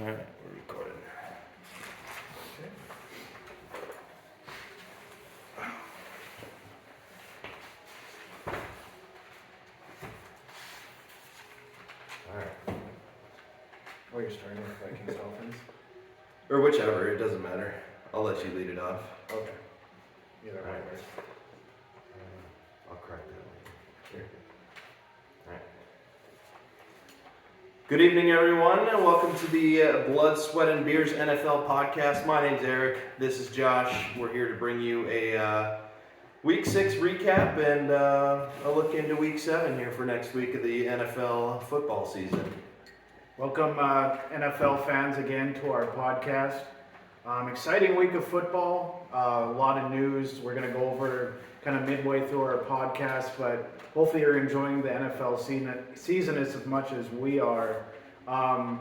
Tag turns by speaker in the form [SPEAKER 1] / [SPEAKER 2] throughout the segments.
[SPEAKER 1] All right, we're recording.
[SPEAKER 2] All right.
[SPEAKER 3] Oh, you're starting with Vikings Dolphins?
[SPEAKER 2] Or whichever, it doesn't matter. I'll let you lead it off.
[SPEAKER 3] Okay. Either way.
[SPEAKER 2] Alright. I'll correct that later. All right. Good evening, everyone, and welcome to the Blood, Sweat, and Beers NFL podcast. My name's Eric. This is Josh. We're here to bring you a Week 6 recap and a look into Week 7 here for next week of the NFL football season.
[SPEAKER 3] Welcome, NFL fans, again to our podcast. Exciting week of football. A lot of news. We're going to go over kind of midway through our podcast, but hopefully you're enjoying the NFL season as much as we are.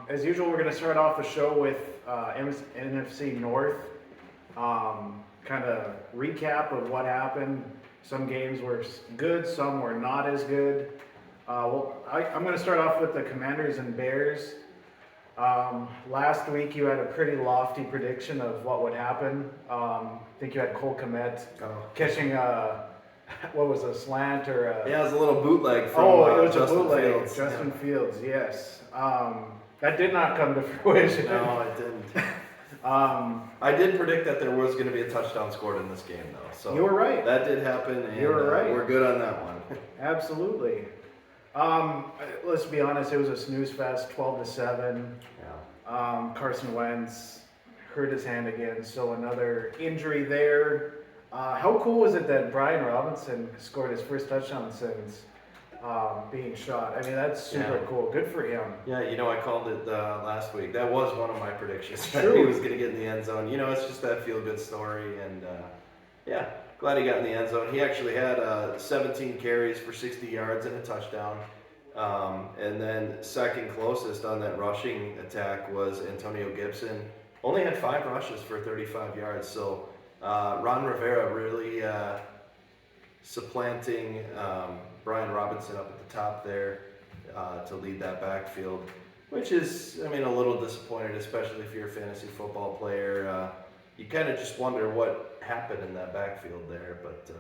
[SPEAKER 3] As usual, we're going to start off the show with NFC North. Kind of recap of what happened. Some games were good, some were not as good. I'm going to start off with the Commanders and Bears. Last week you had a pretty lofty prediction of what would happen. I think you had Cole Kmet catching what was a slant or a...
[SPEAKER 2] Yeah, it was a little bootleg from
[SPEAKER 3] it was
[SPEAKER 2] Justin
[SPEAKER 3] a bootleg.
[SPEAKER 2] Fields.
[SPEAKER 3] Justin Fields, yes. That did not come to fruition.
[SPEAKER 2] No, it didn't. I did predict that there was going to be a touchdown scored in this game, though. So
[SPEAKER 3] you were right.
[SPEAKER 2] That did happen, and
[SPEAKER 3] You were right.
[SPEAKER 2] We're good on that one.
[SPEAKER 3] Absolutely. Let's be honest, it was a snooze fest, 12-7.
[SPEAKER 2] Yeah.
[SPEAKER 3] Carson Wentz hurt his hand again, so another injury there. How cool was it that Brian Robinson scored his first touchdown since being shot? I mean, that's super cool. Good for him.
[SPEAKER 2] Yeah, I called it last week. That was one of my predictions. That
[SPEAKER 3] True.
[SPEAKER 2] he was going to get in the end zone. It's just that feel-good story, and glad he got in the end zone. He actually had 17 carries for 60 yards and a touchdown. And then second closest on that rushing attack was Antonio Gibson. Only had 5 rushes for 35 yards. So Ron Rivera really supplanting Brian Robinson up at the top there to lead that backfield, which is, a little disappointed, especially if you're a fantasy football player. You kind of just wonder what happened in that backfield there. But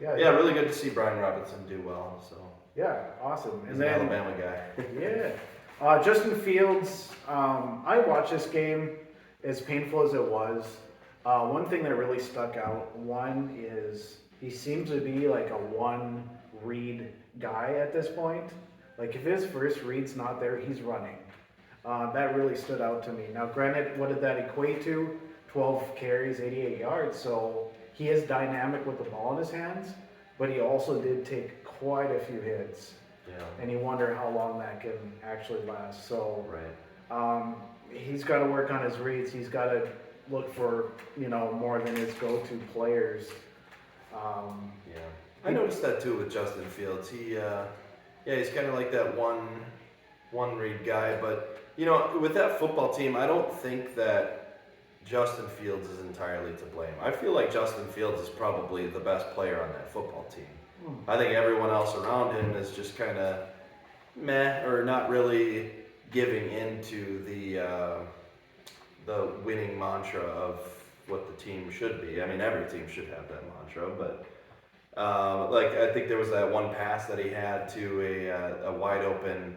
[SPEAKER 2] really good to see Brian Robinson do well. So.
[SPEAKER 3] Yeah, awesome.
[SPEAKER 2] He's an Alabama guy.
[SPEAKER 3] Yeah. Justin Fields, I watched this game, as painful as it was. One thing that really stuck out, one is he seems to be like a one-read guy at this point. Like if his first read's not there, he's running. That really stood out to me. Now granted, what did that equate to? 12 carries, 88 yards. So he is dynamic with the ball in his hands, but he also did take quite a few hits.
[SPEAKER 2] Yeah.
[SPEAKER 3] And you wonder how long that can actually last. So
[SPEAKER 2] Right.
[SPEAKER 3] He's got to work on his reads. He's got to look for, more than his go-to players.
[SPEAKER 2] I noticed that too with Justin Fields. He's kind of like that one read guy. But with that football team, I don't think that Justin Fields is entirely to blame. I feel like Justin Fields is probably the best player on that football team. I think everyone else around him is just kind of meh, or not really giving into the winning mantra of what the team should be. Every team should have that mantra, but I think there was that one pass that he had to a wide open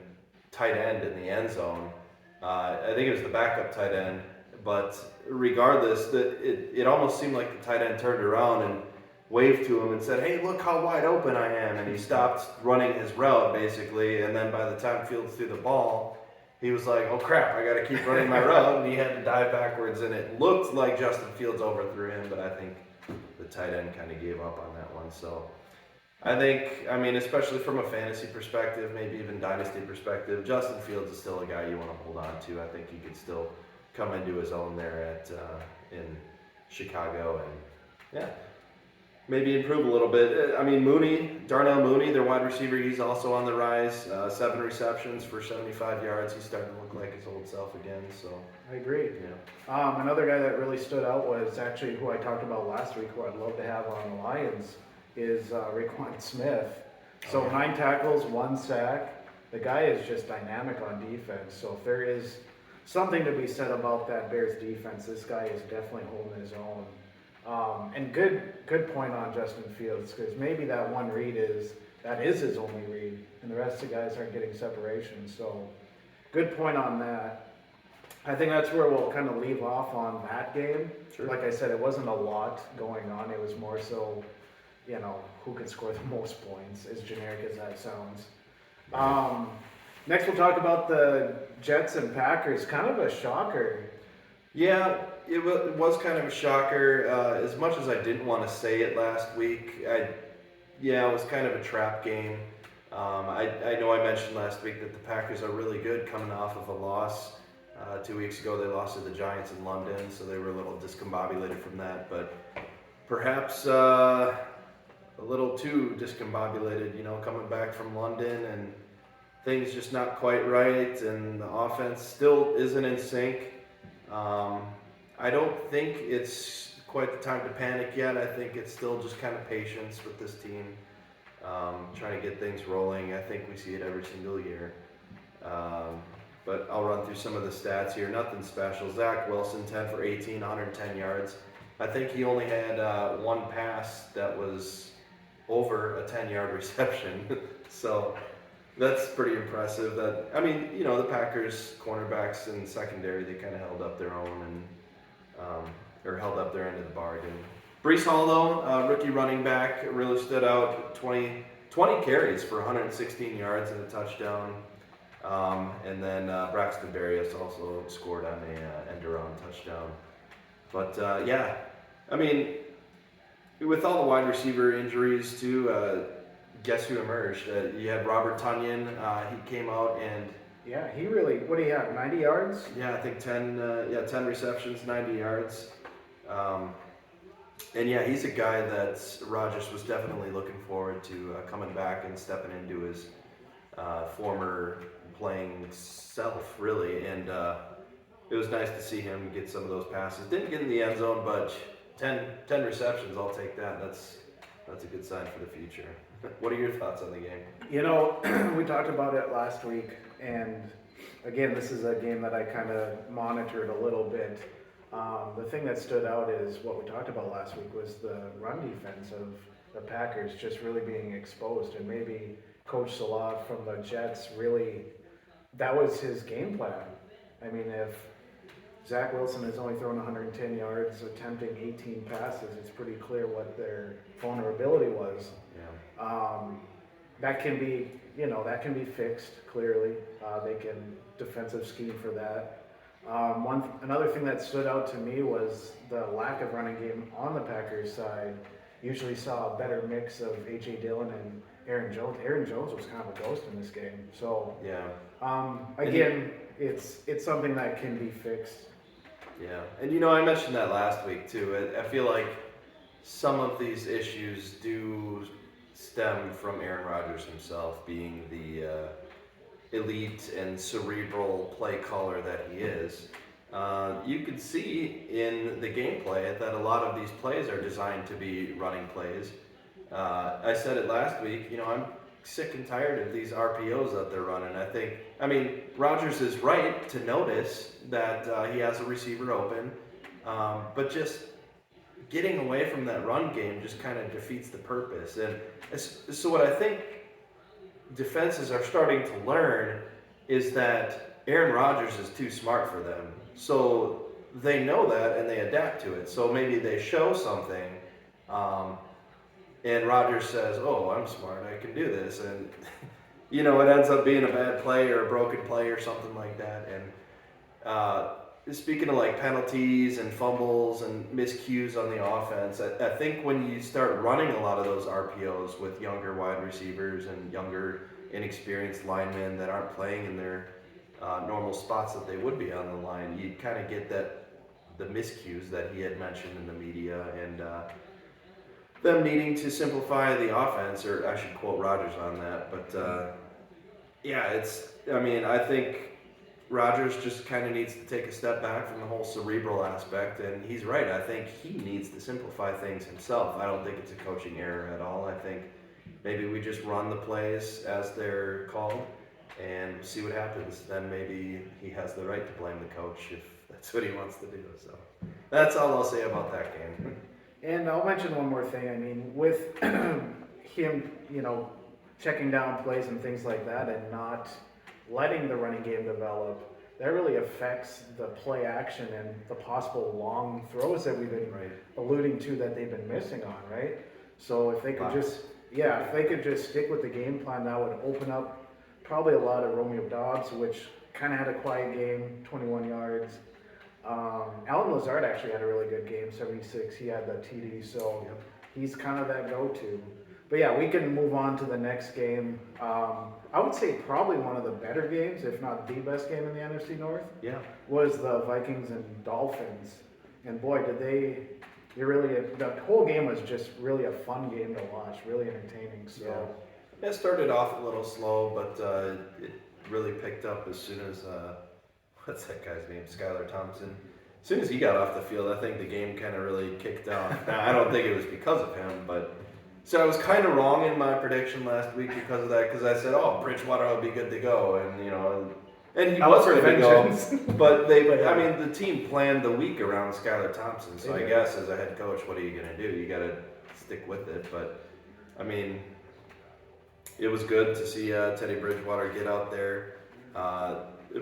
[SPEAKER 2] tight end in the end zone. I think it was the backup tight end, but regardless, it almost seemed like the tight end turned around and waved to him and said, "Hey, look how wide open I am." And he stopped running his route, basically. And then by the time Fields threw the ball, he was like, "Oh, crap, I got to keep running my route." And he had to dive backwards. And it looked like Justin Fields overthrew him, but I think the tight end kind of gave up on that one. So I think, especially from a fantasy perspective, maybe even dynasty perspective, Justin Fields is still a guy you want to hold on to. I think he could still come into his own there in Chicago. And, maybe improve a little bit. Darnell Mooney, their wide receiver, he's also on the rise. 7 receptions for 75 yards. He's starting to look like his old self again. So
[SPEAKER 3] I agree.
[SPEAKER 2] Yeah.
[SPEAKER 3] Another guy that really stood out was actually who I talked about last week, who I'd love to have on the Lions, is Raekwon Smith. So 9 tackles, 1 sack. The guy is just dynamic on defense. So if there is something to be said about that Bears defense. This guy is definitely holding his own. And good point on Justin Fields, because maybe that one read is his only read, and the rest of the guys aren't getting separation. So, good point on that. I think that's where we'll kind of leave off on that game.
[SPEAKER 2] Sure.
[SPEAKER 3] Like I said, it wasn't a lot going on. It was more so, who could score the most points, as generic as that sounds. Next, we'll talk about the Jets and Packers. Kind of a shocker.
[SPEAKER 2] Yeah, it was kind of a shocker. As much as I didn't want to say it last week, it was kind of a trap game. I know I mentioned last week that the Packers are really good coming off of a loss. 2 weeks ago, they lost to the Giants in London, so they were a little discombobulated from that. But perhaps a little too discombobulated, coming back from London and things just not quite right, and the offense still isn't in sync. I don't think it's quite the time to panic yet. I think it's still just kind of patience with this team, trying to get things rolling. I think we see it every single year. But I'll run through some of the stats here. Nothing special. Zach Wilson, 10 for 18, 110 yards. I think he only had one pass that was over a 10-yard reception. So that's pretty impressive. The Packers cornerbacks and secondary, they kind of held up their own or held up their end of the bargain. Breece Hall, though, rookie running back, really stood out. 20 carries for 116 yards and a touchdown. And then Braxton Berrios also scored on a end-around touchdown. But with all the wide receiver injuries too, guess who emerged? You had Robert Tonyan. He came out and
[SPEAKER 3] he really. What do you have? 90 yards?
[SPEAKER 2] Yeah, I think 10 receptions, 90 yards. He's a guy that Rodgers was definitely looking forward to coming back and stepping into his former playing self, really. And it was nice to see him get some of those passes. Didn't get in the end zone, but 10 receptions, I'll take that. That's a good sign for the future. What are your thoughts on the game?
[SPEAKER 3] We talked about it last week, and again, this is a game that I kind of monitored a little bit. The thing that stood out is what we talked about last week was the run defense of the Packers just really being exposed, and maybe Coach Salah from the Jets really, that was his game plan. I mean, if Zach Wilson is only throwing 110 yards, attempting 18 passes, it's pretty clear what their vulnerability was.
[SPEAKER 2] Yeah.
[SPEAKER 3] That can be fixed clearly. They can defensive scheme for that. Another thing that stood out to me was the lack of running game on the Packers side. Usually saw a better mix of A.J. Dillon and Aaron Jones. Aaron Jones was kind of a ghost in this game. So again, it's something that can be fixed.
[SPEAKER 2] Yeah, and I mentioned that last week too. I feel like some of these issues do stem from Aaron Rodgers himself being the elite and cerebral play caller that he is. You could see in the gameplay that a lot of these plays are designed to be running plays. I said it last week, I'm sick and tired of these RPOs that they're running. Rodgers is right to notice that he has a receiver open, but just getting away from that run game just kind of defeats the purpose. And so what I think defenses are starting to learn is that Aaron Rodgers is too smart for them. So they know that and they adapt to it. So maybe they show something, and Rodgers says, "Oh, I'm smart. I can do this." And it ends up being a bad play or a broken play or something like that. And speaking of like penalties and fumbles and miscues on the offense, I think when you start running a lot of those RPOs with younger wide receivers and younger inexperienced linemen that aren't playing in their normal spots that they would be on the line, you kind of get the miscues that he had mentioned in the media, and them needing to simplify the offense, or I should quote Rodgers on that. But I think Rodgers just kind of needs to take a step back from the whole cerebral aspect, and he's right. I think he needs to simplify things himself. I don't think it's a coaching error at all. I think maybe we just run the plays as they're called, and see what happens. Then maybe he has the right to blame the coach if that's what he wants to do. So that's all I'll say about that game.
[SPEAKER 3] And I'll mention one more thing. I mean, with him, checking down plays and things like that and not letting the running game develop, that really affects the play action and the possible long throws that we've been
[SPEAKER 2] Right.
[SPEAKER 3] alluding to that they've been missing on, right? So if they could if they could just stick with the game plan, that would open up probably a lot of Romeo Dobbs, which kind of had a quiet game, 21 yards. Alan Lazard actually had a really good game, 76. He had the TD, so
[SPEAKER 2] Yep.
[SPEAKER 3] he's kind of that go-to. But yeah, we can move on to the next game. I would say probably one of the better games, if not the best game in the NFC North,
[SPEAKER 2] Yeah.
[SPEAKER 3] was the Vikings and Dolphins. And boy, the whole game was just really a fun game to watch, really entertaining. So
[SPEAKER 2] It started off a little slow, but it really picked up as soon as what's that guy's name? Skylar Thompson. As soon as he got off the field, I think the game kind of really kicked off. Now, I don't think it was because of him, but so I was kind of wrong in my prediction last week because of that. Because I said, "Oh, Bridgewater will be good to go," and he was good to go. But the team planned the week around Skylar Thompson. So I guess as a head coach, what are you gonna do? You got to stick with it. But I mean, it was good to see Teddy Bridgewater get out there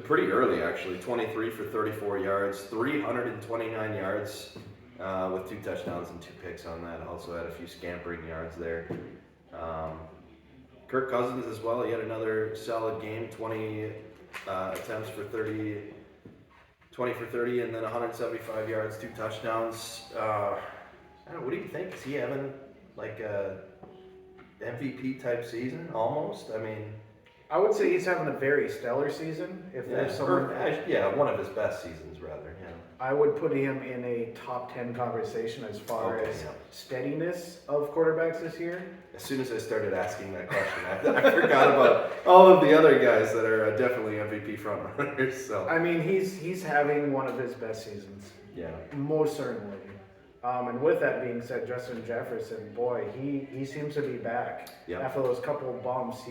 [SPEAKER 2] pretty early, actually. 23 for 34 yards, 329 yards with 2 touchdowns and 2 picks on that. Also had a few scampering yards there. Kirk Cousins as well. He had another solid game, 20 attempts for 20 for 30, and then 175 yards, 2 touchdowns. I don't know, what do you think? Is he having like a MVP type season almost? I mean,
[SPEAKER 3] I would say he's having a very stellar season. If there's someone,
[SPEAKER 2] one of his best seasons rather. Yeah.
[SPEAKER 3] I would put him in a top 10 conversation as far as steadiness of quarterbacks this year.
[SPEAKER 2] As soon as I started asking that question, I forgot about all of the other guys that are definitely MVP frontrunners. So
[SPEAKER 3] I mean, he's having one of his best seasons.
[SPEAKER 2] yeah.
[SPEAKER 3] Most certainly. And with that being said, Justin Jefferson, boy, he seems to be back.
[SPEAKER 2] Yep.
[SPEAKER 3] After those couple of bumps,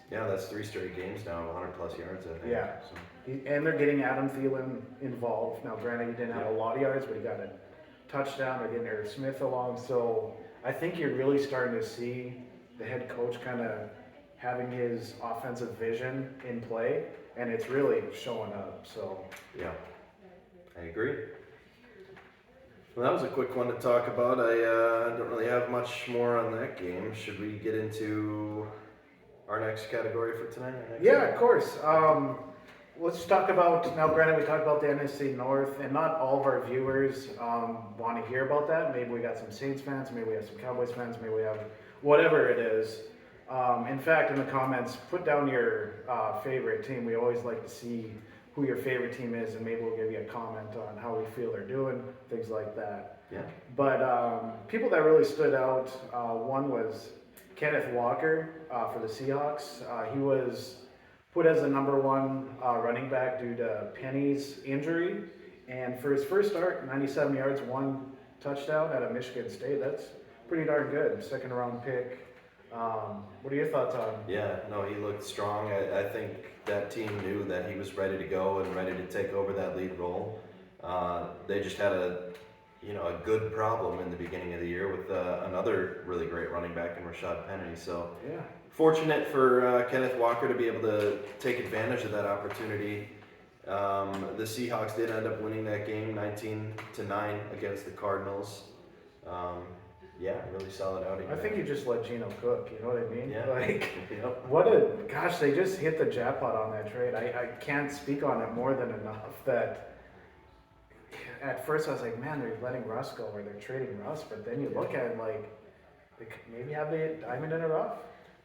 [SPEAKER 2] That's 3 straight games now, 100 plus yards, I think.
[SPEAKER 3] Yeah.
[SPEAKER 2] So.
[SPEAKER 3] And they're getting Adam Thielen involved. Now, granted, he didn't have a lot of yards, but he got a touchdown. They're getting Eric Smith along. So I think you're really starting to see the head coach kind of having his offensive vision in play, and it's really showing up. So
[SPEAKER 2] yeah, I agree. Well, that was a quick one to talk about. I don't really have much more on that game. Should we get into our next category for tonight?
[SPEAKER 3] Of course. Let's talk about, now granted we talked about the NFC North, and not all of our viewers want to hear about that. Maybe we got some Saints fans, maybe we have some Cowboys fans, maybe we have whatever it is. In fact, in the comments, put down your favorite team. We always like to see who your favorite team is, and maybe we'll give you a comment on how we feel they're doing, things like that.
[SPEAKER 2] Yeah.
[SPEAKER 3] But people that really stood out, one was Kenneth Walker for the Seahawks. He was put as the number 1 running back due to Penny's injury. And for his first start, 97 yards, 1 touchdown out of Michigan State. That's pretty darn good. 2nd round pick. What are your thoughts on him?
[SPEAKER 2] Yeah, no, he looked strong. I think that team knew that he was ready to go and ready to take over that lead role. They just had a good problem in the beginning of the year with another really great running back in Rashad Penny. So
[SPEAKER 3] Yeah.
[SPEAKER 2] fortunate for Kenneth Walker to be able to take advantage of that opportunity. The Seahawks did end up winning that game 19-9 against the Cardinals. Really solid outing.
[SPEAKER 3] I think you just let Geno cook, you know what I mean?
[SPEAKER 2] Yeah.
[SPEAKER 3] Like, they just hit the jackpot on that trade. I can't speak on it more than enough that at first I was like, man, they're letting Russ go or they're trading Russ, but then you look at it like, they could maybe have the diamond in a rough.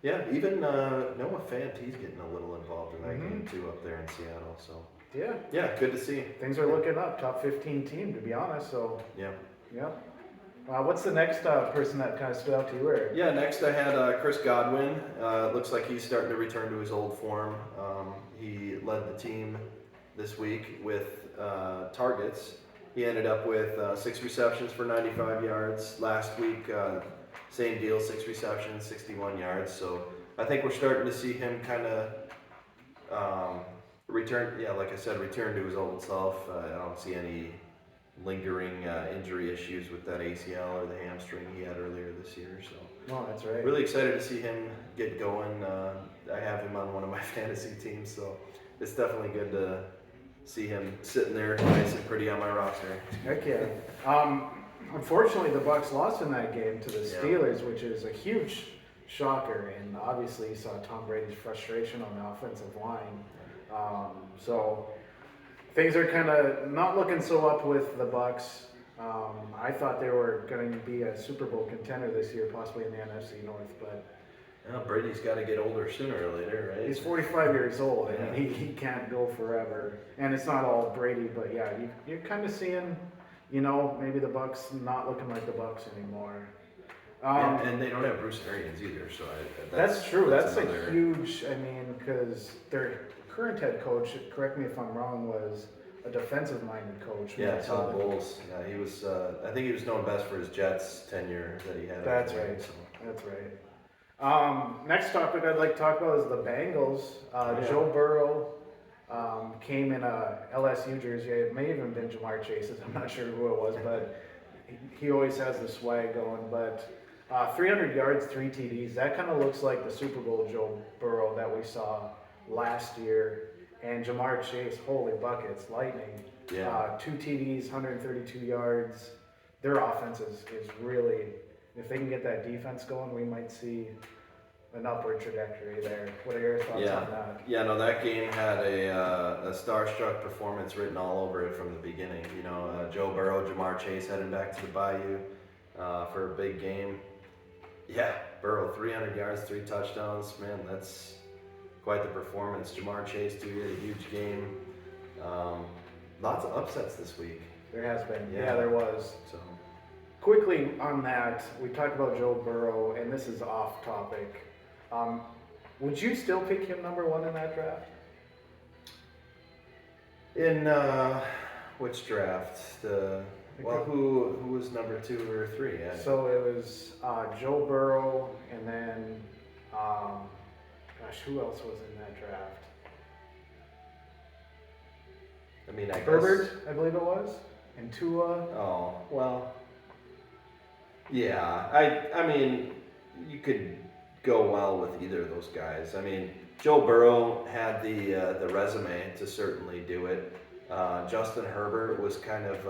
[SPEAKER 2] Yeah, even Noah Fant, he's getting a little involved in that game too up there in Seattle. So yeah, good to see.
[SPEAKER 3] Things are looking up. Top 15 team, to be honest. So
[SPEAKER 2] yeah.
[SPEAKER 3] What's the next person that kind of stood out to you? Or?
[SPEAKER 2] Yeah, next I had Chris Godwin. Looks like he's starting to return to his old form. He led the team this week with targets. He ended up with 6 receptions for 95 yards. Last week, same deal, 6 receptions, 61 yards. So I think we're starting to see him kind of Return, yeah, like I said, return to his old self. I don't see any lingering injury issues with that ACL or the hamstring he had earlier this year. So
[SPEAKER 3] No, that's right.
[SPEAKER 2] really excited to see him get going. I have him on one of my fantasy teams, so it's definitely good to see him sitting there nice and pretty on my roster.
[SPEAKER 3] Heck yeah. Unfortunately, the Bucks lost in that game to the
[SPEAKER 2] Yeah.
[SPEAKER 3] Steelers, which is a huge shocker. And obviously, you saw Tom Brady's frustration on the offensive line. So things are kind of not looking so up with the Bucks. I thought they were going to be a Super Bowl contender this year, possibly in the NFC North, but
[SPEAKER 2] Well, Brady's got to get older sooner or later, right?
[SPEAKER 3] he's 45 years old, and
[SPEAKER 2] Yeah.
[SPEAKER 3] he can't go forever. And it's not all Brady, but yeah, you're kind of seeing, you know, maybe the Bucks not looking like the Bucks anymore.
[SPEAKER 2] And they don't have Bruce Arians either, so
[SPEAKER 3] That's true. That's
[SPEAKER 2] another-
[SPEAKER 3] a huge. I mean, because their current head coach, correct me if I'm wrong, was a defensive-minded coach.
[SPEAKER 2] Yeah,
[SPEAKER 3] So
[SPEAKER 2] Todd Bowles. Yeah, he was. I think he was known best for his Jets tenure that he had.
[SPEAKER 3] That's
[SPEAKER 2] over there,
[SPEAKER 3] right.
[SPEAKER 2] so.
[SPEAKER 3] That's right. Next topic I'd like to talk about is the Bengals.
[SPEAKER 2] Yeah.
[SPEAKER 3] Joe Burrow came in a LSU jersey. It may even been Jamar Chase's. I'm not sure who it was, but he always has the swag going. But 300 yards, 3 TDs. That kind of looks like the Super Bowl Joe Burrow that we saw last year. And Jamar Chase, holy buckets, lightning.
[SPEAKER 2] Yeah.
[SPEAKER 3] 2 TDs, 132 yards. Their offense is really, if they can get that defense going, we might see an upward trajectory there. What are your thoughts on that?
[SPEAKER 2] Yeah, no, that game had a starstruck performance written all over it from the beginning. You know, Joe Burrow, Jamar Chase heading back to the Bayou for a big game. Yeah, Burrow, 300 yards, 3 touchdowns. Man, that's quite the performance. Jamar Chase, too, he had a huge game. Lots of upsets this week.
[SPEAKER 3] There has been.
[SPEAKER 2] Yeah.
[SPEAKER 3] Yeah, there was.
[SPEAKER 2] So,
[SPEAKER 3] Quickly on that, we talked about Joe Burrow, and this is off topic. Would you still pick him number 1 in that draft?
[SPEAKER 2] in which draft? Who was number 2 or 3? Yeah.
[SPEAKER 3] So it was Joe Burrow, and then, who else was in that draft?
[SPEAKER 2] I mean, I guess.
[SPEAKER 3] Herbert, I believe it was, and Tua.
[SPEAKER 2] Oh, well. Yeah, I mean, you could go well with either of those guys. I mean, Joe Burrow had the resume to certainly do it. Justin Herbert was kind of,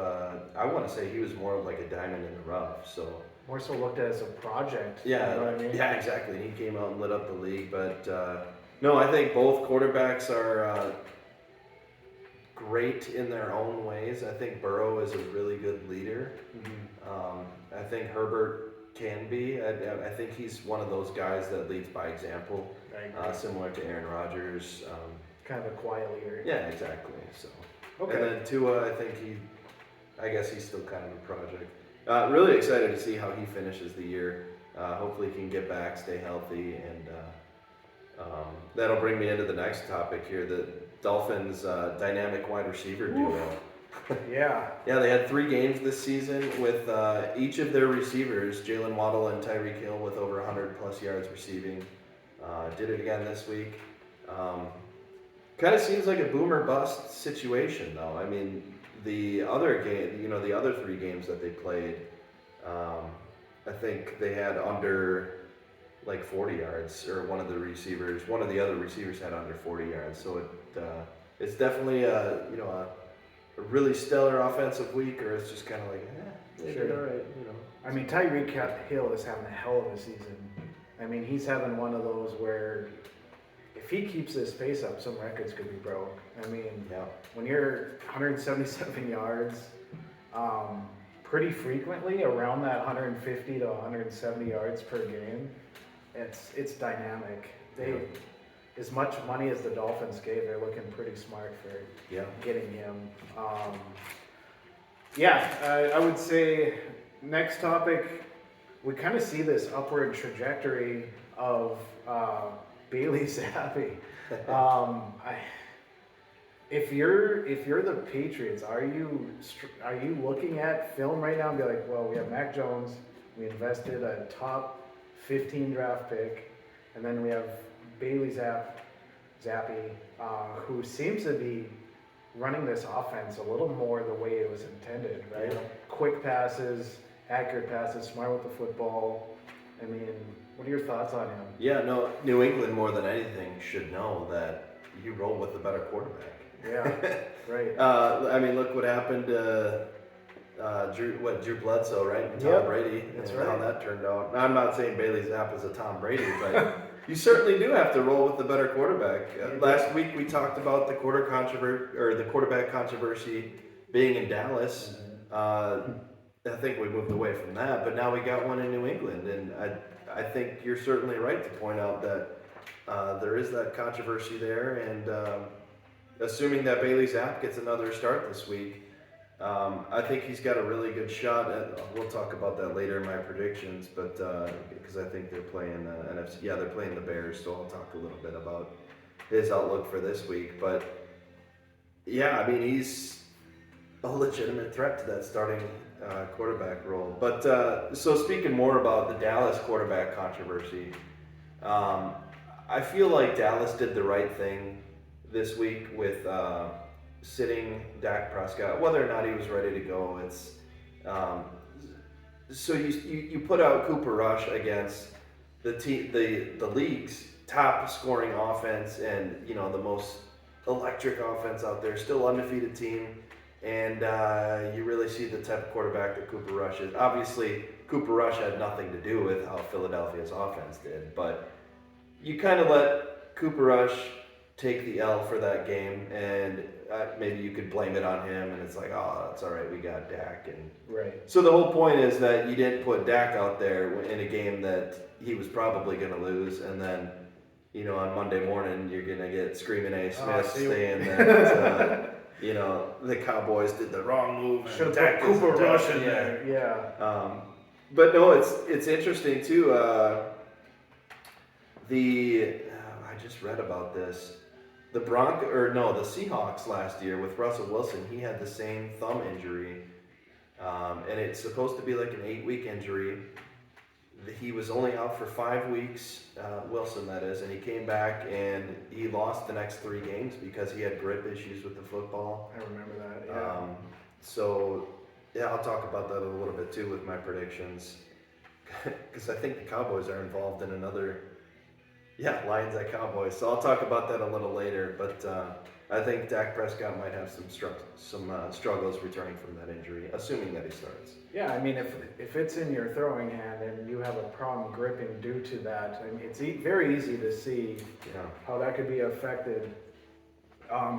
[SPEAKER 2] I want to say he was more of like a diamond in the rough. So
[SPEAKER 3] More so looked at as a project.
[SPEAKER 2] yeah,
[SPEAKER 3] You know what I mean?
[SPEAKER 2] yeah, exactly. He came out and lit up the league. But no, I think both quarterbacks are great in their own ways. I think Burrow is a really good leader.
[SPEAKER 3] Mhm.
[SPEAKER 2] I think Herbert can be. I think he's one of those guys that leads by example,
[SPEAKER 3] I agree.
[SPEAKER 2] similar to Aaron Rodgers.
[SPEAKER 3] Kind of a quiet leader.
[SPEAKER 2] Yeah, exactly. So,
[SPEAKER 3] Okay.
[SPEAKER 2] and then Tua, I guess he's still kind of a project. Really excited to see how he finishes the year. Hopefully, he can get back, stay healthy, and that'll bring me into the next topic here: the Dolphins' dynamic wide receiver duo.
[SPEAKER 3] Yeah.
[SPEAKER 2] Yeah, they had 3 games this season with each of their receivers, Jalen Waddle and Tyreek Hill, with over 100 plus yards receiving. Did it again this week. Kind of seems like a boomer bust situation, though. I mean, the other 3 games that they played, I think they had under like 40 yards, or one of the other receivers had under 40 yards. So it's definitely a really stellar offensive week, or it's just kind of like, they did
[SPEAKER 3] Sure.
[SPEAKER 2] all right,
[SPEAKER 3] I mean, Tyreek Hill is having a hell of a season. I mean, he's having one of those where if he keeps this pace up, some records could be broke. I mean,
[SPEAKER 2] Yeah.
[SPEAKER 3] when you're 177 yards, pretty frequently around that 150 to 170 yards per game, it's dynamic. As much money as the Dolphins gave, they're looking pretty smart for
[SPEAKER 2] Yeah.
[SPEAKER 3] getting him. I would say next topic, we kind of see this upward trajectory of Bailey Zappi. If you're the Patriots, are you looking at film right now and be like, well, we have Mac Jones, we invested a top 15 draft pick, and then we have Bailey Zapp Zappy, who seems to be running this offense a little more the way it was intended, right?
[SPEAKER 2] Yeah.
[SPEAKER 3] Quick passes, accurate passes, smart with the football. I mean, what are your thoughts on him?
[SPEAKER 2] Yeah, no, New England more than anything should know that you roll with the better quarterback.
[SPEAKER 3] Yeah, right.
[SPEAKER 2] I mean, look what happened to Drew Bledsoe, right? And Tom
[SPEAKER 3] Yep,
[SPEAKER 2] Brady,
[SPEAKER 3] that's
[SPEAKER 2] and
[SPEAKER 3] right.
[SPEAKER 2] how that turned out. Now, I'm not saying Bailey Zapp is a Tom Brady, but you certainly do have to roll with the better quarterback.
[SPEAKER 3] You
[SPEAKER 2] Last week we talked about the quarterback controversy being in Dallas. I think we moved away from that, but now we got one in New England, and I think you're certainly right to point out that there is that controversy there, and assuming that Bailey Zapp gets another start this week, I think he's got a really good shot at. We'll talk about that later in my predictions, but because I think they're playing NFC. Yeah, they're playing the Bears, so I'll talk a little bit about his outlook for this week. But yeah, I mean he's a legitimate threat to that starting quarterback role. But so speaking more about the Dallas quarterback controversy, I feel like Dallas did the right thing this week with sitting Dak Prescott, whether or not he was ready to go. It's so you put out Cooper Rush against the league's top scoring offense, and the most electric offense out there, still undefeated team, and you really see the type of quarterback that Cooper Rush is. Obviously, Cooper Rush had nothing to do with how Philadelphia's offense did, but you kind of let Cooper Rush take the L for that game, and maybe you could blame it on him, and it's like, oh, it's all right, we got Dak. And
[SPEAKER 3] Right.
[SPEAKER 2] so the whole point is that you didn't put Dak out there in a game that he was probably going to lose, and then, on Monday morning, you're going to get Screaming A. Smith saying that, the Cowboys did the wrong move.
[SPEAKER 3] Should have
[SPEAKER 2] Dak
[SPEAKER 3] put
[SPEAKER 2] is
[SPEAKER 3] Cooper
[SPEAKER 2] the
[SPEAKER 3] Rush
[SPEAKER 2] Dak.
[SPEAKER 3] in there. Yeah.
[SPEAKER 2] But no, it's interesting too. I just read about this. The Seahawks last year with Russell Wilson, he had the same thumb injury, and it's supposed to be like an 8-week injury. He was only out for 5 weeks, Wilson that is, and he came back and he lost the next 3 games because he had grip issues with the football.
[SPEAKER 3] I remember that. Yeah.
[SPEAKER 2] So yeah, I'll talk about that a little bit too with my predictions, because I think the Cowboys are involved in another. Yeah, Lions at Cowboys. So I'll talk about that a little later. But I think Dak Prescott might have some struggles returning from that injury, assuming that he starts.
[SPEAKER 3] Yeah, I mean, if it's in your throwing hand and you have a problem gripping due to that, I mean, it's very easy to see how that could be affected.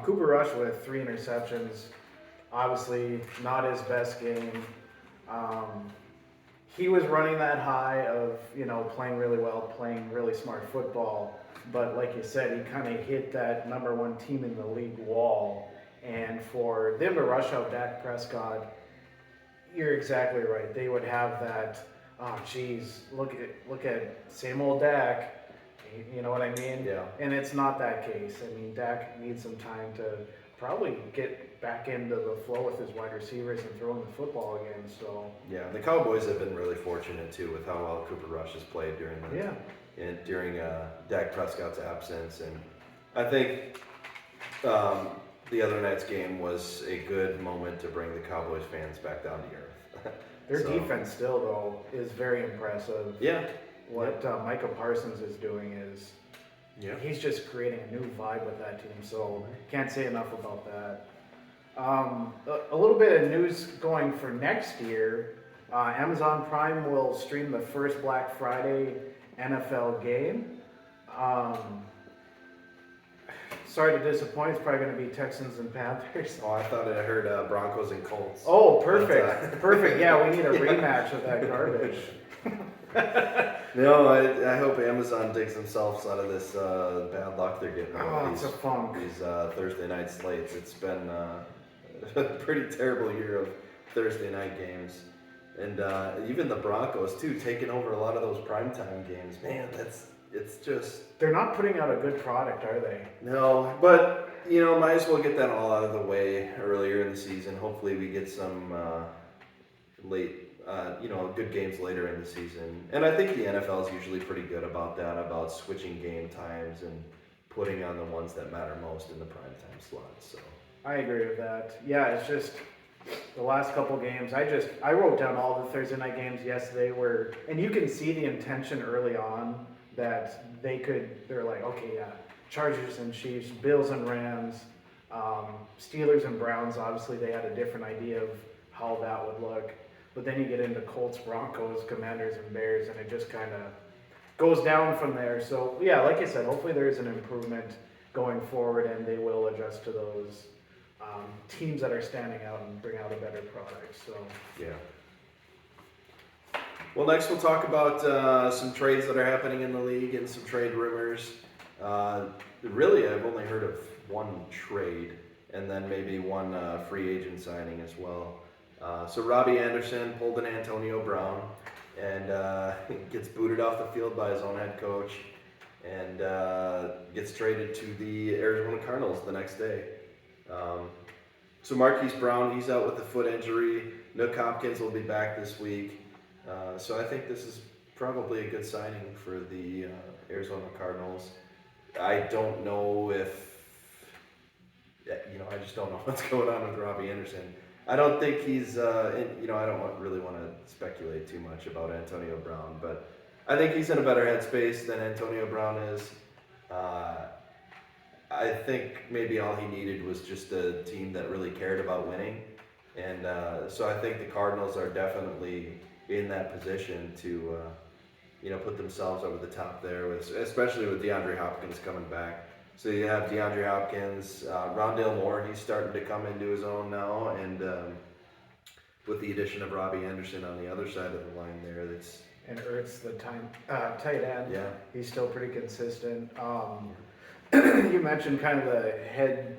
[SPEAKER 3] Cooper Rush with 3 interceptions, obviously not his best game. He was running that high of, playing really well, playing really smart football. But like you said, he kind of hit that number 1 team in the league wall. And for them to rush out Dak Prescott, you're exactly right. They would have that, oh, geez, look at same old Dak. You know what I mean?
[SPEAKER 2] Yeah.
[SPEAKER 3] And it's not that case. I mean, Dak needs some time to probably get back into the flow with his wide receivers and throwing the football again. So
[SPEAKER 2] Yeah, the Cowboys have been really fortunate too with how well Cooper Rush has played during Dak Prescott's absence, and I think the other night's game was a good moment to bring the Cowboys fans back down to earth.
[SPEAKER 3] their defense still though is very impressive.
[SPEAKER 2] Yeah.
[SPEAKER 3] What Micah Parsons is doing is he's just creating a new vibe with that team. So can't say enough about that. A little bit of news going for next year. Amazon Prime will stream the first Black Friday NFL game. Sorry to disappoint. It's probably going to be Texans and Panthers.
[SPEAKER 2] Oh, I thought I heard Broncos and Colts.
[SPEAKER 3] Oh, perfect. Perfect. Yeah, we need a rematch of that garbage.
[SPEAKER 2] No, I hope Amazon digs themselves out of this bad luck they're getting.
[SPEAKER 3] Oh, it's a funk.
[SPEAKER 2] These Thursday night slates. It's been a pretty terrible year of Thursday night games. And even the Broncos, too, taking over a lot of those primetime games. Man, it's just...
[SPEAKER 3] They're not putting out a good product, are they?
[SPEAKER 2] No, but, might as well get that all out of the way earlier in the season. Hopefully we get some good games later in the season. And I think the NFL is usually pretty good about that, about switching game times and putting on the ones that matter most in the primetime slots. So
[SPEAKER 3] I agree with that. Yeah, it's just the last couple games. I wrote down all the Thursday night games yesterday and you can see the intention early on that they're like, okay, yeah, Chargers and Chiefs, Bills and Rams, Steelers and Browns. Obviously, they had a different idea of how that would look. But then you get into Colts, Broncos, Commanders, and Bears, and it just kind of goes down from there. So, yeah, like I said, hopefully there is an improvement going forward, and they will adjust to those teams that are standing out and bring out a better product. So,
[SPEAKER 2] yeah. Well, next we'll talk about some trades that are happening in the league and some trade rumors. Really, I've only heard of one trade and then maybe one free agent signing as well. So Robbie Anderson pulled an Antonio Brown and gets booted off the field by his own head coach and gets traded to the Arizona Cardinals the next day. So Marquise Brown, he's out with a foot injury. Nook Hopkins will be back this week. So I think this is probably a good signing for the Arizona Cardinals. I don't know if, I just don't know what's going on with Robbie Anderson. I don't think he's, I don't really want to speculate too much about Antonio Brown, but I think he's in a better headspace than Antonio Brown is. I think maybe all he needed was just a team that really cared about winning. And so I think the Cardinals are definitely in that position to, put themselves over the top there, especially with DeAndre Hopkins coming back. So you have DeAndre Hopkins, Rondale Moore, he's starting to come into his own now, and with the addition of Robbie Anderson on the other side of the line there,
[SPEAKER 3] and Ertz, the tight end,
[SPEAKER 2] yeah,
[SPEAKER 3] he's still pretty consistent. You mentioned kind of the head,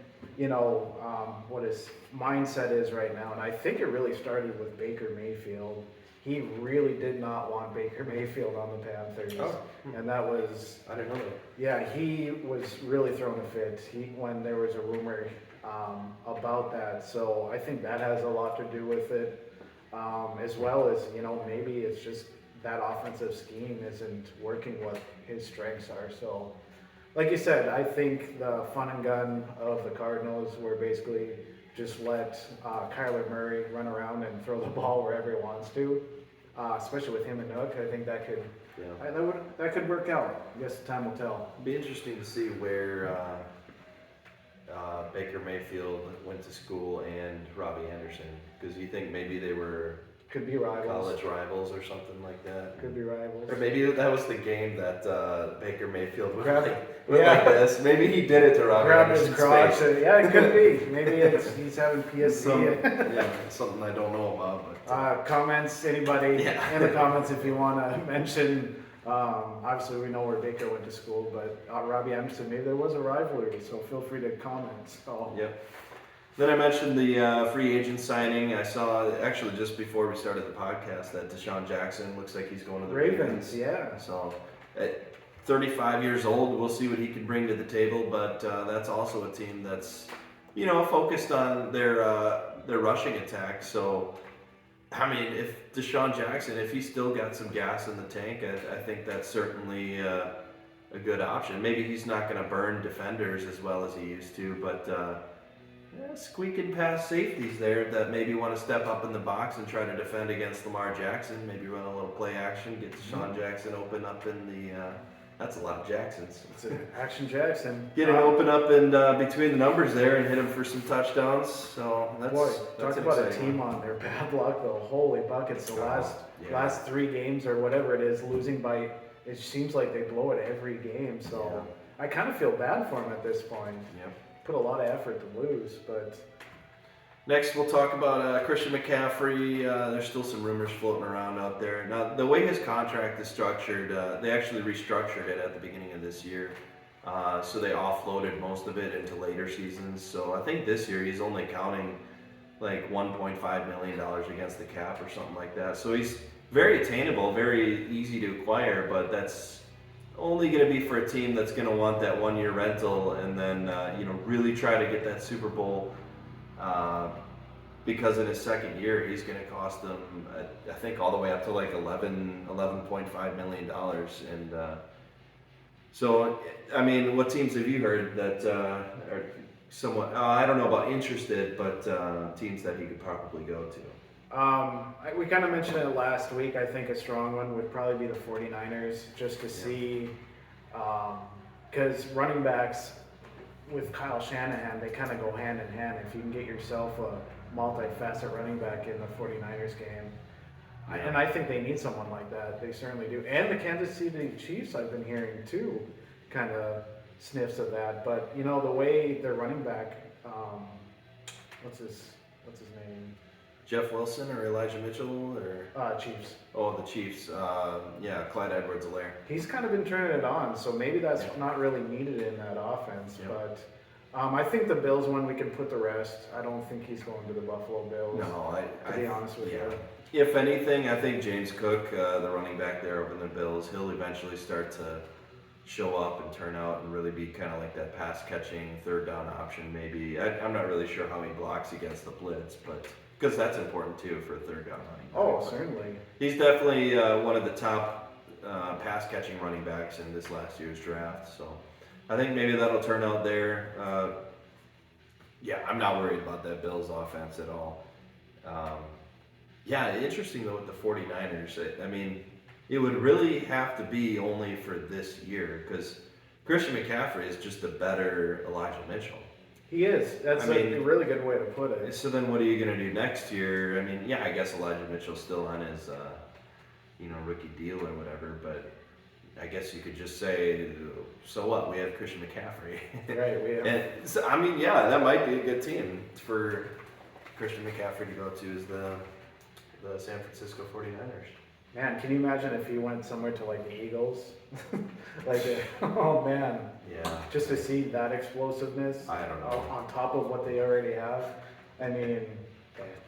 [SPEAKER 3] what his mindset is right now, and I think it really started with Baker Mayfield. He really did not want Baker Mayfield on the Panthers, and that was,
[SPEAKER 2] I didn't know that.
[SPEAKER 3] Yeah, he was really throwing a fit when there was a rumor about that. So I think that has a lot to do with it, as well as, maybe it's just that offensive scheme isn't working what his strengths are. So, like you said, I think the fun and gun of the Cardinals were basically just let Kyler Murray run around and throw the ball wherever he wants to, especially with him and Nook. I think that could that could work out. I guess time will tell.
[SPEAKER 2] It'd be interesting to see where Baker Mayfield went to school and Robbie Anderson, because you think maybe they were
[SPEAKER 3] Could be rivals.
[SPEAKER 2] college rivals or something like that.
[SPEAKER 3] Could be rivals.
[SPEAKER 2] Or maybe that was the game that Baker Mayfield went
[SPEAKER 3] Grab-
[SPEAKER 2] like
[SPEAKER 3] yeah.
[SPEAKER 2] this. Maybe he did it to Robbie
[SPEAKER 3] Grab his
[SPEAKER 2] Anderson's
[SPEAKER 3] crotch.
[SPEAKER 2] face.
[SPEAKER 3] It could be. Maybe he's having PSC.
[SPEAKER 2] Something I don't know about. But
[SPEAKER 3] Comments, anybody
[SPEAKER 2] Yeah.
[SPEAKER 3] in the comments if you want to mention. Obviously, we know where Baker went to school, but Robbie Anderson, maybe there was a rivalry, so feel free to comment. So.
[SPEAKER 2] Yep. Then I mentioned the free agent signing. I saw actually just before we started the podcast that Deshaun Jackson looks like he's going to the Ravens.
[SPEAKER 3] Yeah.
[SPEAKER 2] So at 35 years old, we'll see what he can bring to the table. But that's also a team that's focused on their rushing attack. So I mean, if Deshaun Jackson, if he's still got some gas in the tank, I think that's certainly a good option. Maybe he's not going to burn defenders as well as he used to, but squeaking past safeties there that maybe want to step up in the box and try to defend against Lamar Jackson. Maybe run a little play action, get Deshaun Jackson open up in the. That's a lot of Jacksons.
[SPEAKER 3] It's an Action Jackson.
[SPEAKER 2] Get him open up in between the numbers there and hit him for some touchdowns. So that's
[SPEAKER 3] talk about a team on their bad luck though. Holy buckets! The last 3 games or whatever it is, losing by. It seems like they blow it every game. So I kind of feel bad for them at this point.
[SPEAKER 2] Yep.
[SPEAKER 3] Put a lot of effort to lose, but.
[SPEAKER 2] Next, we'll talk about Christian McCaffrey. There's still some rumors floating around out there. Now, the way his contract is structured, they actually restructured it at the beginning of this year. So they offloaded most of it into later seasons. So I think this year he's only counting like $1.5 million against the cap or something like that. So he's very attainable, very easy to acquire, but that's only going to be for a team that's going to want that 1-year rental and then, really try to get that Super Bowl. Because in his second year, he's going to cost them, I think, all the way up to like $11.5 million. And So, I mean, what teams have you heard that are somewhat, I don't know about interested, but teams that he could probably go to?
[SPEAKER 3] We kind of mentioned it last week. I think a strong one would probably be the 49ers, just to see, because running backs with Kyle Shanahan, they kind of go hand in hand. If you can get yourself a multi-facet running back in the 49ers game, and I think they need someone like that. They certainly do. And the Kansas City Chiefs, I've been hearing too, kind of sniffs of that. But you know, the way their running back, what's his name?
[SPEAKER 2] Jeff Wilson or Elijah Mitchell or?
[SPEAKER 3] Chiefs.
[SPEAKER 2] Oh, the Chiefs. Yeah, Clyde Edwards-Helaire.
[SPEAKER 3] He's kind of been turning it on, so maybe that's not really needed in that offense.
[SPEAKER 2] Yeah.
[SPEAKER 3] But I think the Bills one we can put the rest. I don't think he's going to the Buffalo Bills.
[SPEAKER 2] No,
[SPEAKER 3] to be honest with you.
[SPEAKER 2] If anything, I think James Cook, the running back there over in the Bills, he'll eventually start to show up and turn out and really be kind of like that pass-catching third down option maybe. I'm not really sure how he blocks against the blitz, but because that's important too for a third down running back.
[SPEAKER 3] Oh, certainly.
[SPEAKER 2] He's definitely one of the top pass-catching running backs in this last year's draft, so I think maybe that'll turn out there. Yeah, I'm not worried about that Bills offense at all. Yeah, interesting though with the 49ers. I mean, it would really have to be only for this year because Christian McCaffrey is just a better Elijah Mitchell.
[SPEAKER 3] He is. That's a really good way to put it.
[SPEAKER 2] So then what are you going to do next year? I mean, yeah, I guess Elijah Mitchell's still on his, rookie deal or whatever, but I guess you could just say, so what? We have Christian McCaffrey.
[SPEAKER 3] Right, we have.
[SPEAKER 2] And so, I mean, yeah, that might be a good team for Christian McCaffrey to go to is the San Francisco 49ers.
[SPEAKER 3] Man, can you imagine if he went somewhere to like the Eagles? Oh man.
[SPEAKER 2] Yeah.
[SPEAKER 3] Just to see that explosiveness
[SPEAKER 2] I don't know.
[SPEAKER 3] on top of what they already have. I mean,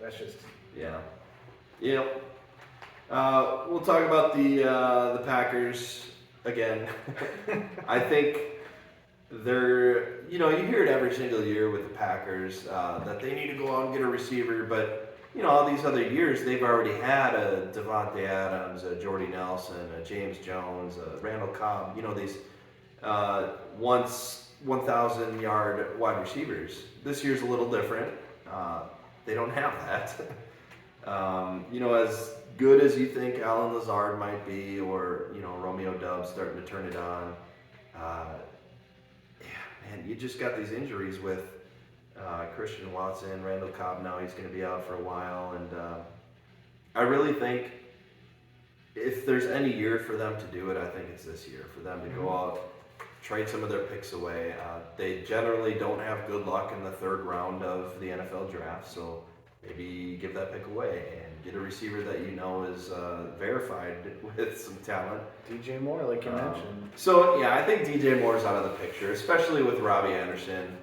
[SPEAKER 3] that's just.
[SPEAKER 2] Yeah. Yep. We'll talk about the Packers again. I think they're, you hear it every single year with the Packers that they need to go out and get a receiver, but all these other years they've already had a Devontae Adams, a Jordy Nelson, a James Jones, a Randall Cobb. These once 1,000-yard wide receivers. This year's a little different. They don't have that. As good as you think Alan Lazard might be, or Romeo Doubs starting to turn it on. Man, you just got these injuries with Christian Watson, Randall Cobb. Now he's going to be out for a while, and I really think if there's any year for them to do it, I think it's this year for them to go out, trade some of their picks away. They generally don't have good luck in the third round of the NFL draft, so maybe give that pick away and get a receiver that is verified with some talent.
[SPEAKER 3] DJ Moore, like you mentioned.
[SPEAKER 2] So, yeah, I think DJ Moore's out of the picture, especially with Robbie Anderson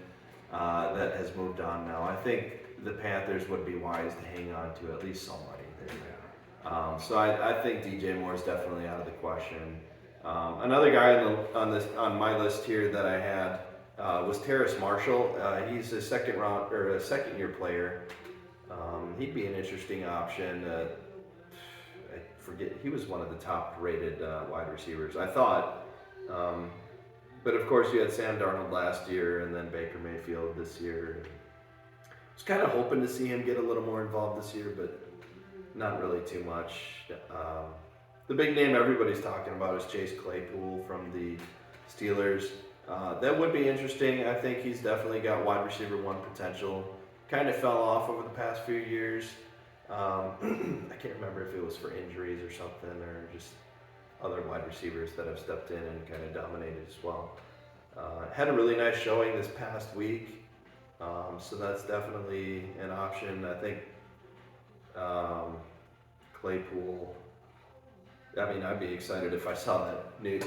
[SPEAKER 2] that has moved on now. I think the Panthers would be wise to hang on to at least somebody there. So I think DJ Moore's definitely out of the question. Another guy on my list here that I had was Terrace Marshall. He's a second year player. He'd be an interesting option. I forget, he was one of the top rated wide receivers, I thought. But of course you had Sam Darnold last year and then Baker Mayfield this year. I was kind of hoping to see him get a little more involved this year, but not really too much. The big name everybody's talking about is Chase Claypool from the Steelers. That would be interesting. I think he's definitely got wide receiver one potential. Kind of fell off over the past few years. I can't remember if it was for injuries or something, or just other wide receivers that have stepped in and kind of dominated as well. Had a really nice showing this past week, so that's definitely an option. I think Claypool. I mean, I'd be excited if I saw that name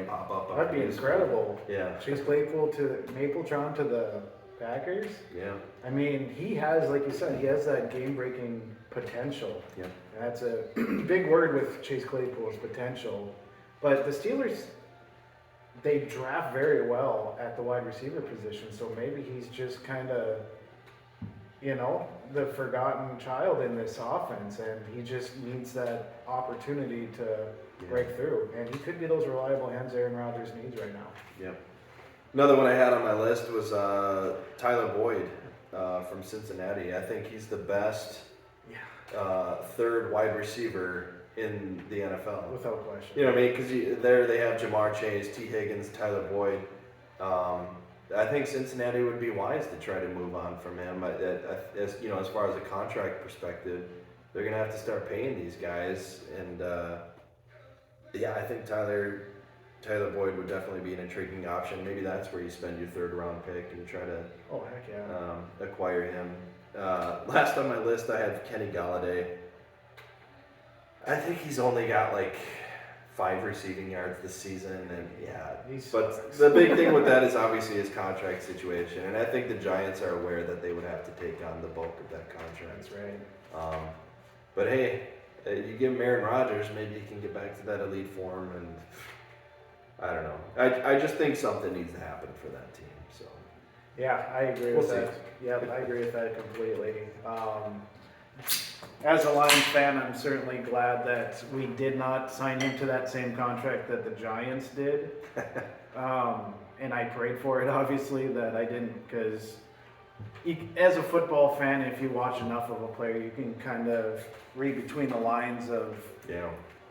[SPEAKER 2] pop up.
[SPEAKER 3] That'd be incredible.
[SPEAKER 2] Yeah.
[SPEAKER 3] Chase Claypool to Mapletron to the Packers.
[SPEAKER 2] Yeah.
[SPEAKER 3] I mean, he has, like you said, he has that game-breaking potential.
[SPEAKER 2] Yeah.
[SPEAKER 3] And that's a big word with Chase Claypool's potential. But the Steelers, they draft very well at the wide receiver position, so maybe he's just kind of, the forgotten child in this offense, and he just needs that opportunity to break through. And he could be those reliable hands Aaron Rodgers needs right now.
[SPEAKER 2] Yep. Another one I had on my list was Tyler Boyd from Cincinnati. I think he's the best third wide receiver in the NFL.
[SPEAKER 3] Without question.
[SPEAKER 2] You know what I mean? Because there they have Jamar Chase, T. Higgins, Tyler Boyd. I think Cincinnati would be wise to try to move on from him. As far as a contract perspective, they're going to have to start paying these guys. And I think Tyler Boyd would definitely be an intriguing option. Maybe that's where you spend your third round pick and try to acquire him. Last on my list, I had Kenny Galladay. I think he's only got like 5 receiving yards this season, and but the big thing with that is obviously his contract situation, and I think the Giants are aware that they would have to take on the bulk of that contract.
[SPEAKER 3] That's right.
[SPEAKER 2] But hey, you give him Aaron Rodgers, maybe he can get back to that elite form, and I don't know. I just think something needs to happen for that team. So
[SPEAKER 3] yeah, I agree with that. Yeah, I agree with that completely. As a Lions fan, I'm certainly glad that we did not sign him to that same contract that the Giants did. And I prayed for it, obviously, that I didn't, because as a football fan, if you watch enough of a player, you can kind of read between the lines of,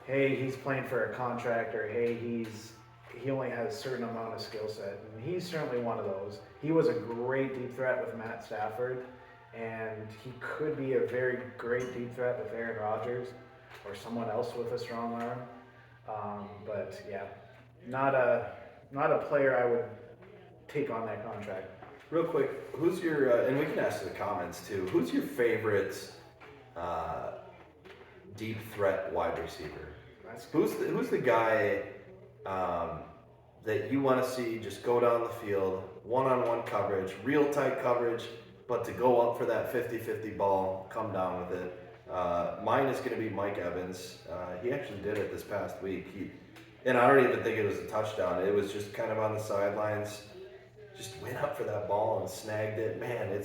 [SPEAKER 3] hey, he's playing for a contract, or hey, he only has a certain amount of skill set. And he's certainly one of those. He was a great deep threat with Matt Stafford. And he could be a very great deep threat with Aaron Rodgers or someone else with a strong arm. But not a player I would take on that contract.
[SPEAKER 2] Real quick, who's your and we can ask in the comments too. Who's your favorite deep threat wide receiver? Who's the guy that you want to see just go down the field, one-on-one coverage, real tight coverage? But to go up for that 50-50 ball, come down with it. Mine is going to be Mike Evans. He actually did it this past week. And I don't even think it was a touchdown. It was just kind of on the sidelines. Just went up for that ball and snagged it. Man,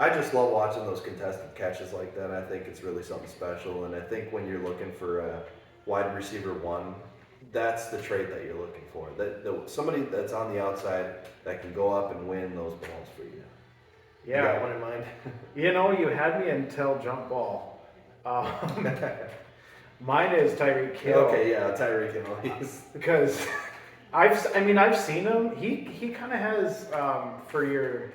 [SPEAKER 2] I just love watching those contested catches like that. I think it's really something special. And I think when you're looking for a wide receiver one, that's the trait that you're looking for. Somebody that's on the outside that can go up and win those balls for you.
[SPEAKER 3] Yeah.
[SPEAKER 2] You got one in mind?
[SPEAKER 3] You had me until jump ball. Mine is Tyreek Hill.
[SPEAKER 2] Okay, yeah, Tyreek Hill.
[SPEAKER 3] Because I've seen him. He kind of has, for your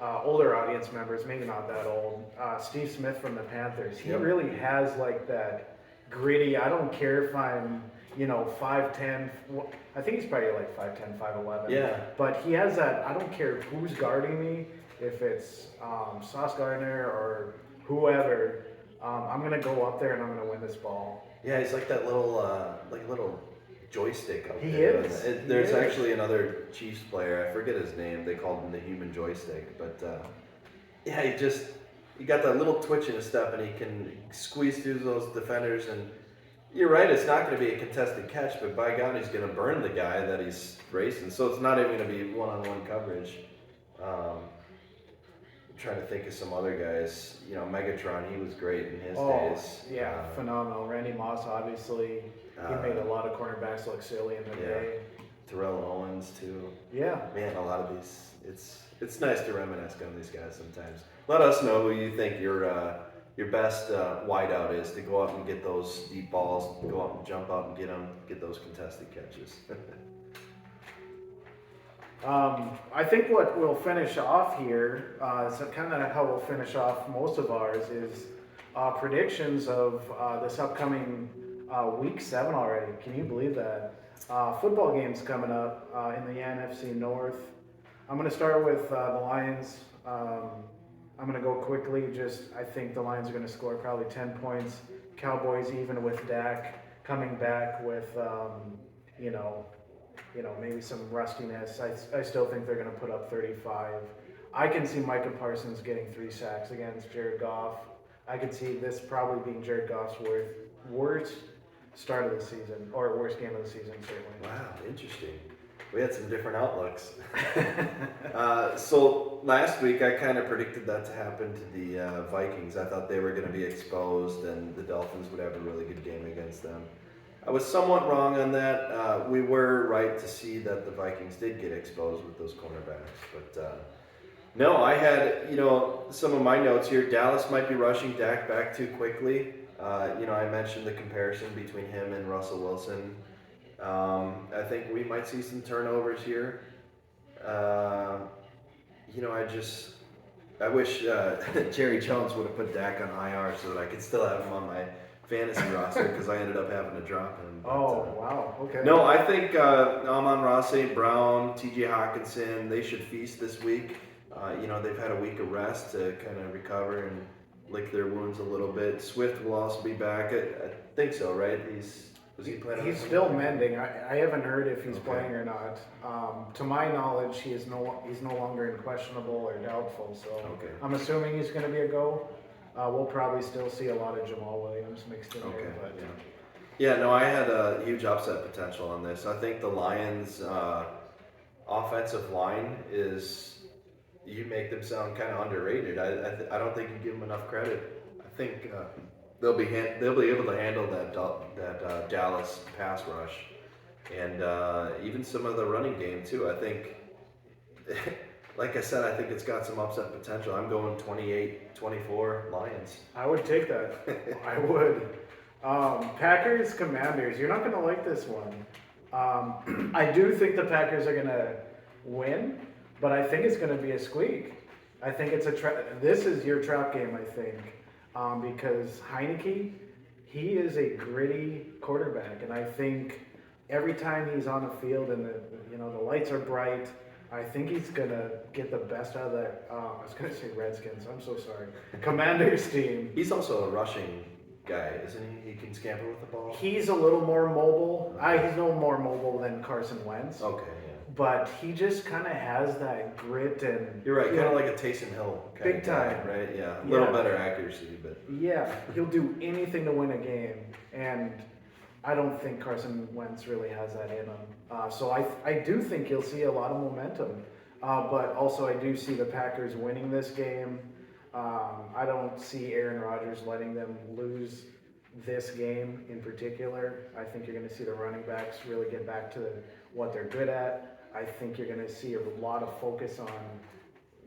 [SPEAKER 3] older audience members, maybe not that old, Steve Smith from the Panthers. He really has like that gritty. I don't care if I'm 5'10". I think he's probably like 5'10", 5'11".
[SPEAKER 2] Yeah.
[SPEAKER 3] But he has that. I don't care who's guarding me. If it's Sauce Gardner or whoever, I'm gonna go up there and I'm gonna win this ball.
[SPEAKER 2] Yeah, he's like that little joystick out
[SPEAKER 3] there. He is.
[SPEAKER 2] There's actually another Chiefs player. I forget his name. They called him the human joystick. But he got that little twitch in his step, and he can squeeze through those defenders. And you're right, it's not going to be a contested catch, but by God, he's going to burn the guy that he's racing. So it's not even going to be one-on-one coverage. I'm trying to think of some other guys. Megatron, he was great in his days.
[SPEAKER 3] Yeah, phenomenal. Randy Moss, obviously. He made a lot of cornerbacks look silly in the day.
[SPEAKER 2] Terrell Owens, too.
[SPEAKER 3] Yeah.
[SPEAKER 2] Man, a lot of these, it's nice to reminisce on these guys sometimes. Let us know who you think your best wideout is to go up and get those deep balls, go up and jump up and get those contested catches.
[SPEAKER 3] I think what we'll finish off here, so kind of how we'll finish off most of ours, is predictions of this upcoming week 7 already. Can you believe that? Football games coming up in the NFC North. I'm going to start with the Lions. I'm going to go quickly. I think the Lions are going to score probably 10 points. Cowboys, even with Dak coming back with, maybe some rustiness. I still think they're going to put up 35. I can see Micah Parsons getting 3 sacks against Jared Goff. I could see this probably being Jared Goff's worst start of the season, or worst game of the season, certainly.
[SPEAKER 2] Wow, interesting. We had some different outlooks. So last week I kind of predicted that to happen to the Vikings. I thought they were going to be exposed and the Dolphins would have a really good game against them. I was somewhat wrong on that. We were right to see that the Vikings did get exposed with those cornerbacks. But no, I had, some of my notes here. Dallas might be rushing Dak back too quickly. I mentioned the comparison between him and Russell Wilson. I think we might see some turnovers here. I wish Jerry Jones would have put Dak on IR so that I could still have him on my fantasy roster because I ended up having to drop him. But,
[SPEAKER 3] wow, okay.
[SPEAKER 2] No, I think Amon-Ra St. Brown, T.J. Hawkinson, they should feast this week. They've had a week of rest to kind of recover and lick their wounds a little bit. Swift will also be back. I think so, right? Was he playing?
[SPEAKER 3] He's still mending. I haven't heard if he's playing or not. To my knowledge, he's no longer in questionable or doubtful. So I'm assuming he's going to be a go. We'll probably still see a lot of Jamal Williams mixed in there. But
[SPEAKER 2] I had a huge upset potential on this. I think the Lions' offensive line is, you make them sound kind of underrated. I don't think you give them enough credit. I think they'll be able to handle that Dallas pass rush, and even some of the running game too. I think, like I said, I think it's got some upset potential. I'm going 28-24 Lions.
[SPEAKER 3] I would take that. I would. Packers, Commanders. You're not going to like this one. I do think the Packers are going to win, but I think it's going to be a squeak. I think it's this is your trap game, I think, because Heineke, he is a gritty quarterback, and I think every time he's on the field and the lights are bright, I think he's going to get the best out of that. I was going to say Redskins. I'm so sorry. Commanders team.
[SPEAKER 2] He's also a rushing guy, isn't he? He can scamper with the ball.
[SPEAKER 3] He's a little more mobile. He's no more mobile than Carson Wentz.
[SPEAKER 2] Okay, yeah.
[SPEAKER 3] But he just kind of has that grit and.
[SPEAKER 2] You're right, kind of like a Taysom Hill kind
[SPEAKER 3] big
[SPEAKER 2] of guy,
[SPEAKER 3] time,
[SPEAKER 2] right? Yeah, a little better accuracy, but.
[SPEAKER 3] Yeah, he'll do anything to win a game, and I don't think Carson Wentz really has that in him. So I do think you'll see a lot of momentum, but also I do see the Packers winning this game. I don't see Aaron Rodgers letting them lose this game in particular. I think you're going to see the running backs really get back to what they're good at. I think you're going to see a lot of focus on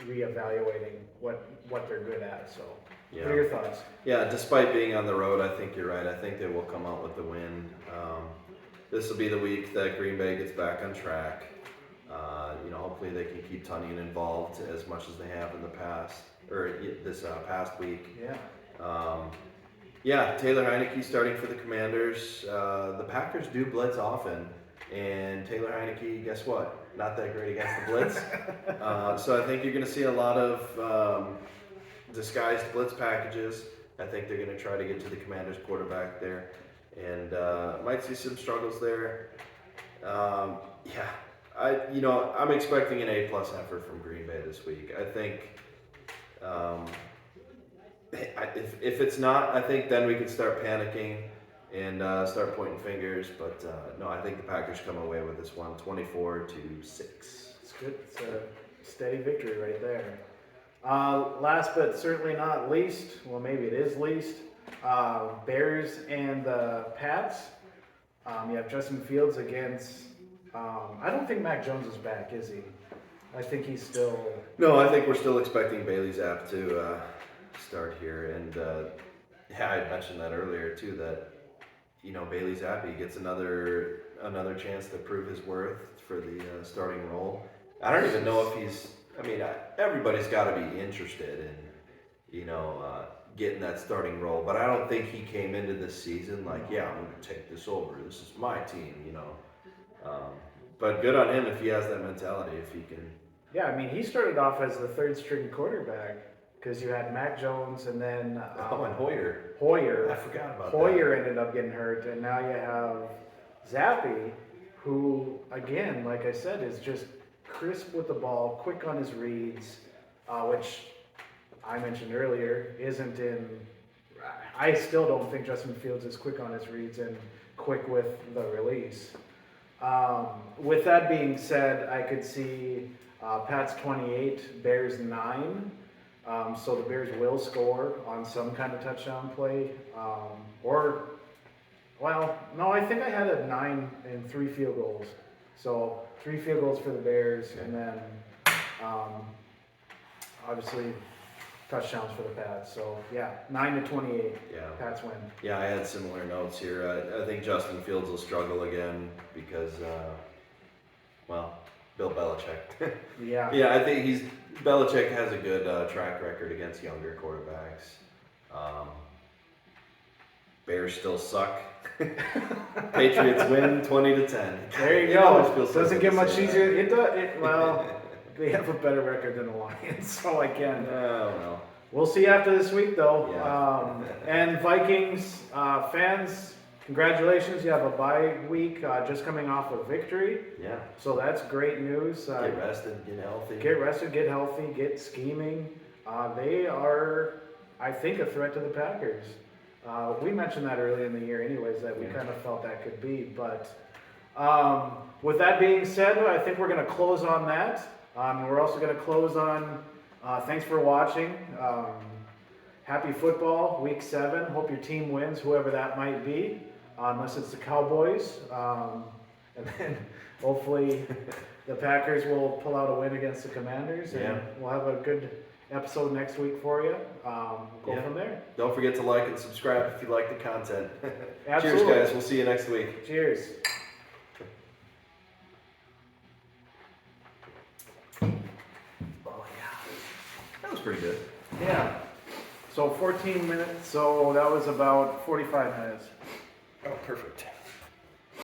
[SPEAKER 3] reevaluating what they're good at. So, what are your thoughts?
[SPEAKER 2] Yeah, despite being on the road, I think you're right. I think they will come out with the win. This will be the week that Green Bay gets back on track. Hopefully they can keep Tonyan involved as much as they have in the past, or this past week.
[SPEAKER 3] Yeah.
[SPEAKER 2] Taylor Heineke starting for the Commanders. The Packers do blitz often, and Taylor Heineke, guess what? Not that great against the blitz. So I think you're going to see a lot of disguised blitz packages. I think they're going to try to get to the Commanders quarterback there, and might see some struggles there. I'm expecting an A+ effort from Green Bay this week. I think if it's not, I think then we can start panicking and start pointing fingers. But no, I think the Packers come away with this one, 24-6.
[SPEAKER 3] It's good. It's a steady victory right there. Last but certainly not least, well maybe it is least, Bears and the Pats. You have Justin Fields against, I don't think Mac Jones is back, is he? I think he's still...
[SPEAKER 2] No, I think we're still expecting Bailey Zapp to start here. And I mentioned that earlier too, that Bailey Zappi gets another chance to prove his worth for the starting role. I don't even know if he's... everybody's got to be interested in, getting that starting role. But I don't think he came into this season like, I'm going to take this over. This is my team, But good on him if he has that mentality, if he can.
[SPEAKER 3] Yeah, he started off as the third string quarterback because you had Mac Jones and then...
[SPEAKER 2] and Hoyer.
[SPEAKER 3] Hoyer.
[SPEAKER 2] I forgot about
[SPEAKER 3] Hoyer
[SPEAKER 2] that.
[SPEAKER 3] ended up getting hurt, and now you have Zappi, who, again, like I said, is just crisp with the ball, quick on his reads, which I mentioned earlier isn't in... I still don't think Justin Fields is quick on his reads and quick with the release. With that being said, I could see Pats 28, Bears 9. So the Bears will score on some kind of touchdown play. No, I think I had a 9 and 3 field goals. So 3 field goals for the Bears, and then obviously touchdowns for the Pats. So yeah, 9-28.
[SPEAKER 2] Yeah.
[SPEAKER 3] Pats win.
[SPEAKER 2] Yeah, I had similar notes here. I think Justin Fields will struggle again because, Bill Belichick.
[SPEAKER 3] Yeah.
[SPEAKER 2] Yeah, I think Belichick has a good track record against younger quarterbacks. Bears still suck. Patriots win 20-10.
[SPEAKER 3] There you
[SPEAKER 2] It always
[SPEAKER 3] go.
[SPEAKER 2] feels so
[SPEAKER 3] Doesn't
[SPEAKER 2] good
[SPEAKER 3] get
[SPEAKER 2] to
[SPEAKER 3] much
[SPEAKER 2] say that.
[SPEAKER 3] easier. Well, they have a better record than the Lions, so I can.
[SPEAKER 2] Oh, well.
[SPEAKER 3] We'll see after this week, though.
[SPEAKER 2] Yeah.
[SPEAKER 3] And Vikings fans, congratulations! You have a bye week, just coming off a victory,
[SPEAKER 2] Yeah.
[SPEAKER 3] so that's great news.
[SPEAKER 2] Get rested, get healthy.
[SPEAKER 3] Get rested, get healthy, get scheming. They are, I think, a threat to the Packers. We mentioned that early in the year, anyways, that we kind of felt that could be. But with that being said, I think we're going to close on that. We're also going to close on. Thanks for watching. Happy football, week 7. Hope your team wins, whoever that might be, unless it's the Cowboys. And then hopefully the Packers will pull out a win against the Commanders. And we'll have a good episode next week for you. Go from there.
[SPEAKER 2] Don't forget to like and subscribe if you like the content.
[SPEAKER 3] Absolutely.
[SPEAKER 2] Cheers, guys. We'll see you next week.
[SPEAKER 3] Cheers. Oh, yeah.
[SPEAKER 2] That was pretty good.
[SPEAKER 3] Yeah. So 14 minutes, so that was about 45 minutes.
[SPEAKER 2] Oh, perfect.